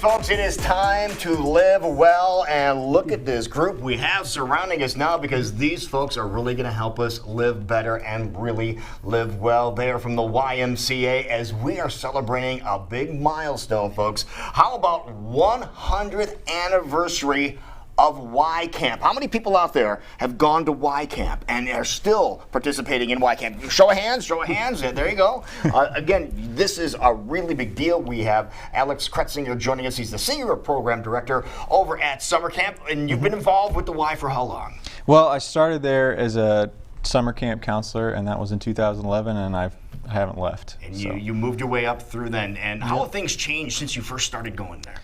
folks, it is time to live well, and look at this group we have surrounding us now, because these folks are really going to help us live better and really live well. They are from the YMCA, as we are celebrating a big milestone, folks. How about 100th anniversary of Y Camp? How many people out there have gone to Y Camp and are still participating in Y Camp? Show of hands, show of hands. There you go. Again, this is a really big deal. We have Alex Kretzinger joining us. He's the Senior Program Director over at Summer Camp, and you've been involved with the Y for how long? Well, I started there as a summer camp counselor, and that was in 2011, and I haven't left. And you moved your way up through then. And how have things changed since you first started going there?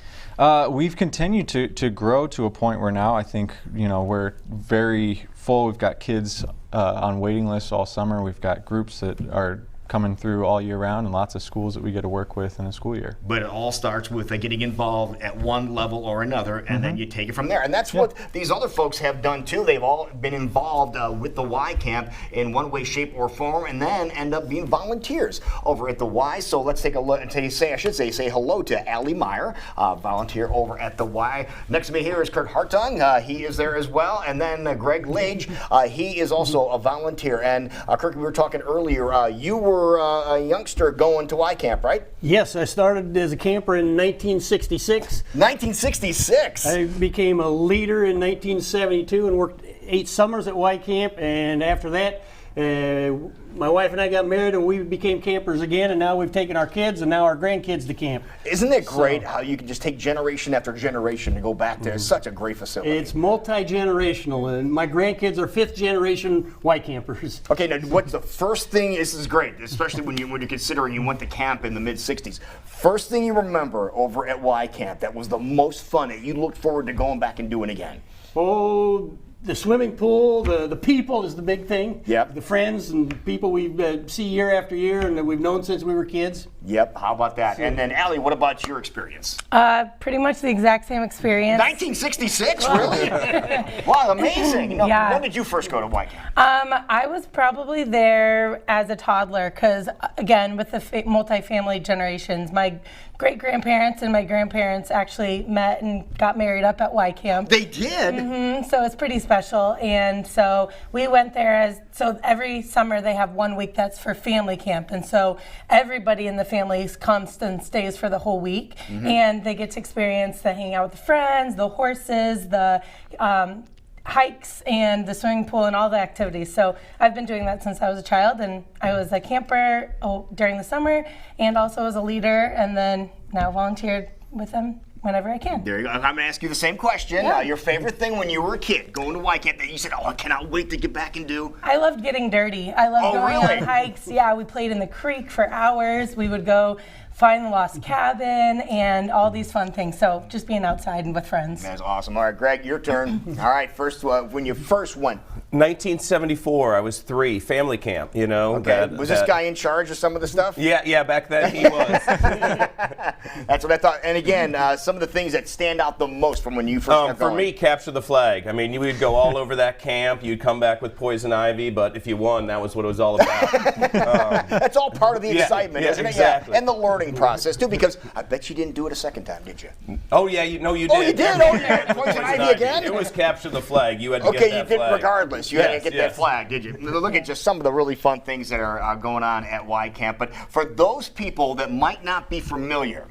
We've continued to grow to a point where now I think, we're very full. We've got kids on waiting lists all summer. We've got groups that are coming through all year round, and lots of schools that we get to work with in a school year. But it all starts with getting involved at one level or another, and then you take it from there. And that's what these other folks have done too. They've all been involved with the Y Camp in one way, shape, or form, and then end up being volunteers over at the Y. So let's take a look and say hello to Allie Meyer, volunteer over at the Y. Next to me here is Kurt Hartung. He is there as well. And then Greg Lage, he is also a volunteer. And Kurt, we were talking earlier, you were a youngster going to Y Camp, right? Yes, I started as a camper in 1966. 1966? I became a leader in 1972 and worked 8 summers at Y Camp, and after that, my wife and I got married and we became campers again, and now we've taken our kids and now our grandkids to camp. Isn't it great how you can just take generation after generation to go back there? It's such a great facility. It's multi-generational, and my grandkids are 5th generation Y campers. Okay, now what's the first thing? This is great, especially when you're considering you went to camp in the mid-60s. First thing you remember over at Y Camp that was the most fun that you looked forward to going back and doing again? Oh, the swimming pool, the people is the big thing. Yep. The friends and people we see year after year and that we've known since we were kids. Yep, how about that? And then, Allie, what about your experience? Pretty much the exact same experience. 1966, really? Wow, amazing. Yeah. When did you first go to Y Camp? I was probably there as a toddler because, again, with the multi-family generations, my great-grandparents and my grandparents actually met and got married up at Y Camp. They did? So it's pretty special. And so we went there so every summer they have 1 week that's for family camp. And so everybody in the family comes and stays for the whole week. And they get to experience the hanging out with the friends, the horses, the hikes, and the swimming pool, and all the activities. So I've been doing that since I was a child, and I was a camper during the summer and also as a leader, and then now volunteered with them whenever I can. There you go. I'm going to ask you the same question. Yeah. Your favorite thing when you were a kid, going to Y Camp, that you said, oh, I cannot wait to get back and do? I loved getting dirty. I loved going really? on hikes. Yeah, we played in the creek for hours. We would go find the lost cabin and all these fun things. So just being outside and with friends. That's awesome. All right, Greg, your turn. All right, first, when you first went. 1974, I was 3, family camp, Okay, was this guy in charge of some of the stuff? Yeah, back then he was. That's what I thought. And again, some of the things that stand out the most from when you first got going. For me, capture the flag. I mean, you would go all over that camp. You'd come back with poison ivy, but if you won, that was what it was all about. That's all part of the excitement, isn't it? Exactly. Yeah, and the learning process, too, because I bet you didn't do it a second time, did you? Oh, yeah, you did. Oh, you did? Oh, yeah. Poison ivy again? It was capture the flag. You had to get that Okay, you did flag. regardless. You had to get that flag, did you? Look at just some of the really fun things that are going on at Y Camp. But for those people that might not be familiar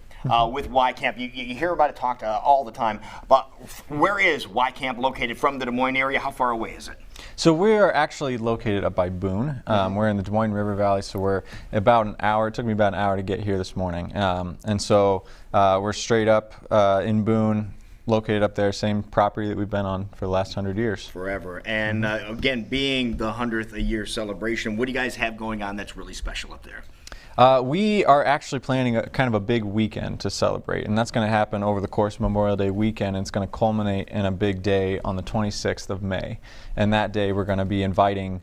with Y Camp, you hear about it talked all the time. But where is Y Camp located from the Des Moines area? How far away is it? So we're actually located up by Boone. We're in the Des Moines River Valley, so we're about an hour. It took me about an hour to get here this morning. And so we're straight up in Boone, located up there, same property that we've been on for the last 100 years. Forever. And again, being the 100th a year celebration, what do you guys have going on that's really special up there? We are actually planning kind of a big weekend to celebrate, and that's going to happen over the course of Memorial Day weekend, and it's going to culminate in a big day on the 26th of May. And that day we're going to be inviting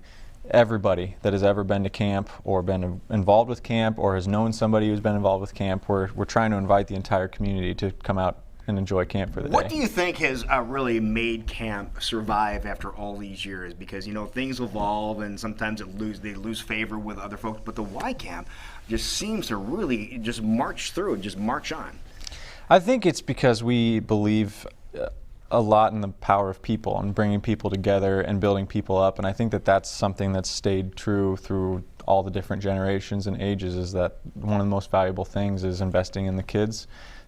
everybody that has ever been to camp or been involved with camp or has known somebody who's been involved with camp. We're trying to invite the entire community to come out and enjoy camp for the day. What do you think has really made camp survive after all these years? Because, you know, things evolve and sometimes they lose favor with other folks, but the Y Camp just seems to really just march through and just march on. I think it's because we believe a lot in the power of people and bringing people together and building people up, and I think that that's something that's stayed true through all the different generations and ages, is that one of the most valuable things is investing in the kids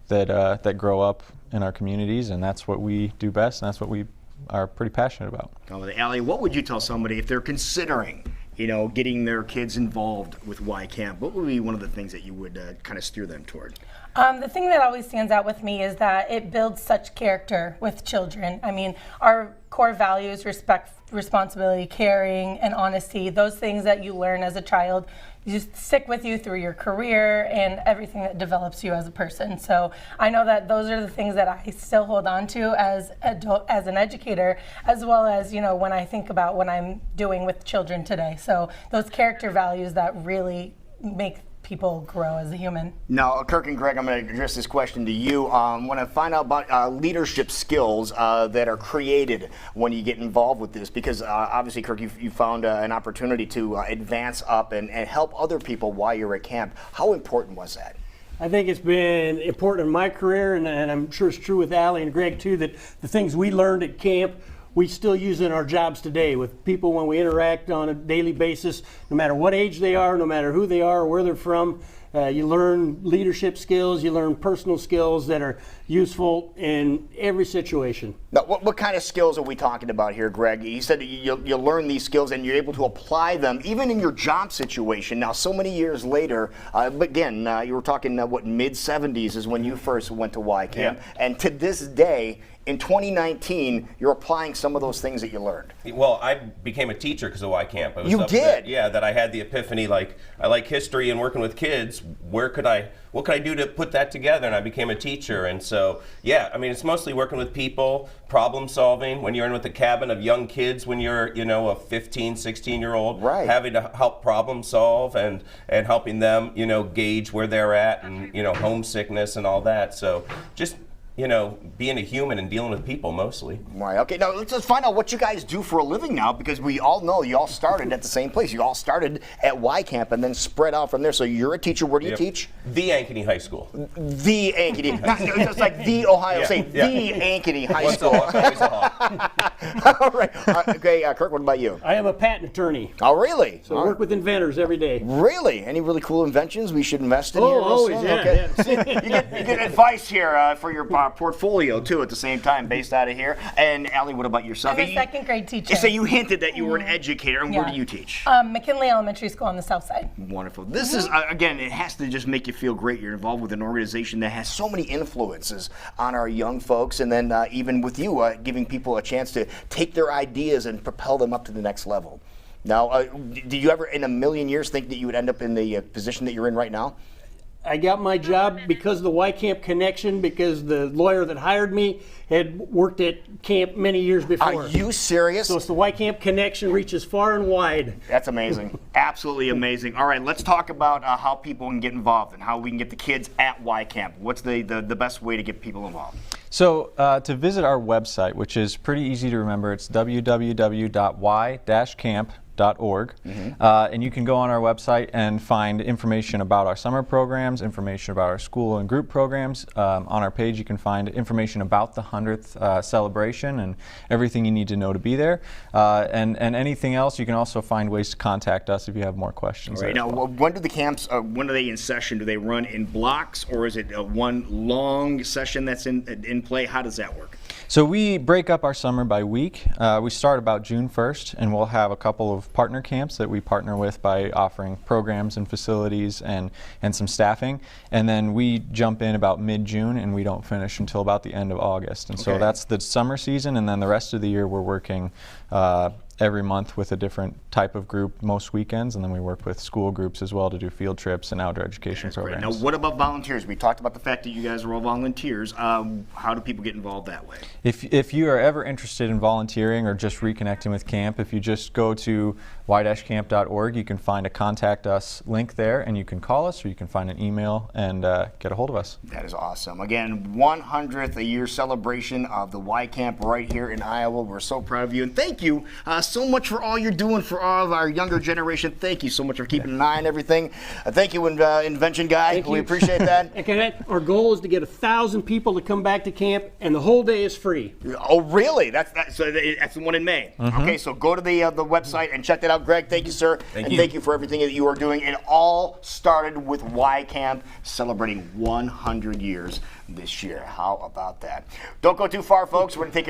that grow up in our communities, and that's what we do best, and that's what we are pretty passionate about. Allie, what would you tell somebody if they're considering, getting their kids involved with Y Camp? What would be one of the things that you would kind of steer them toward? The thing that always stands out with me is that it builds such character with children. I mean, our core values, respect, responsibility, caring, and honesty, those things that you learn as a child, just stick with you through your career and everything that develops you as a person. So I know that those are the things that I still hold on to as an educator, as well as, when I think about what I'm doing with children today. So those character values that really make people grow as a human. Now, Kirk and Greg, I'm going to address this question to you. I want to find out about leadership skills that are created when you get involved with this, because obviously, Kirk, you found an opportunity to advance up and help other people while you're at camp. How important was that? I think it's been important in my career, and I'm sure it's true with Allie and Greg too, that the things we learned at camp, we still use in our jobs today with people when we interact on a daily basis, no matter what age they are, no matter who they are or where they're from. You learn leadership skills, you learn personal skills that are useful in every situation. Now, what kind of skills are we talking about here, Greg? You said you learn these skills and you're able to apply them even in your job situation. Now, so many years later, but again, you were talking, mid-70s is when you first went to Y Camp. Yeah. And to this day, in 2019, you're applying some of those things that you learned. Well, I became a teacher because of Y Camp. You did? That I had the epiphany, like, I like history and working with kids. What could I do to put that together? And I became a teacher. And so, it's mostly working with people, problem solving. When you're in with a cabin of young kids, when you're, a 15, 16-year-old, right, having to help problem solve and helping them, gauge where they're at and, homesickness and all that. So just, being a human and dealing with people mostly. Right, okay, now let's just find out what you guys do for a living now, because we all know you all started at the same place. You all started at Y Camp and then spread out from there. So you're a teacher. Where do you teach? The Ankeny High School. The Ankeny. Not just like the Ohio State. The Ankeny High School. Always a hawk. All right. Okay, Kirk, what about you? I am a patent attorney. Oh, really? So I work with inventors every day. Really? Any really cool inventions we should invest in here? Always, yeah. Okay. Yeah. you get advice here for your portfolio, too, at the same time, based out of here. And Allie, what about yourself? I'm a second grade teacher. So you hinted that you were an educator, and where do you teach? McKinley Elementary School on the south side. Wonderful. This is, again, it has to just make you feel great. You're involved with an organization that has so many influences on our young folks, and then even with you, giving people a chance to take their ideas and propel them up to the next level. Now, do you ever in a million years think that you would end up in the position that you're in right now? I got my job because of the Y Camp connection, because the lawyer that hired me had worked at camp many years before. Are you serious? So it's the Y Camp connection reaches far and wide. That's amazing. Absolutely amazing. All right, let's talk about how people can get involved and how we can get the kids at Y Camp. What's the best way to get people involved? So to visit our website, which is pretty easy to remember, it's www.y-camp.org. And you can go on our website and find information about our summer programs, information about our school and group programs. On our page you can find information about the 100th celebration and everything you need to know to be there. And anything else, you can also find ways to contact us if you have more questions. Right. Now, when do the camps, when are they in session? Do they run in blocks, or is it one long session that's in play? How does that work? So we break up our summer by week. We start about June 1st, and we'll have a couple of partner camps that we partner with by offering programs and facilities and some staffing. And then we jump in about mid-June, and we don't finish until about the end of August. And so that's the summer season, and then the rest of the year we're working every month with a different type of group most weekends, and then we work with school groups as well to do field trips and outdoor education programs. Now, what about volunteers? We talked about the fact that you guys are all volunteers. How do people get involved that way? If you are ever interested in volunteering or just reconnecting with camp, if you just go to y-camp.org, you can find a contact us link there, and you can call us or you can find an email and get a hold of us. That is awesome. Again, 100th a year celebration of the Y Camp right here in Iowa. We're so proud of you, and thank you so much for all you're doing for all of our younger generation. Thank you so much for keeping an eye on everything. Thank you, Invention Guy. Thank We you. appreciate that. Okay, our goal is to get 1,000 people to come back to camp, and the whole day is free. Oh, really? That's the one in May. Okay, so go to the website and check that out. Greg, thank you, sir. Thank and you. thank you for everything that you are doing. It all started with Y Camp celebrating 100 years this year. How about that? Don't go too far, folks. We're going to take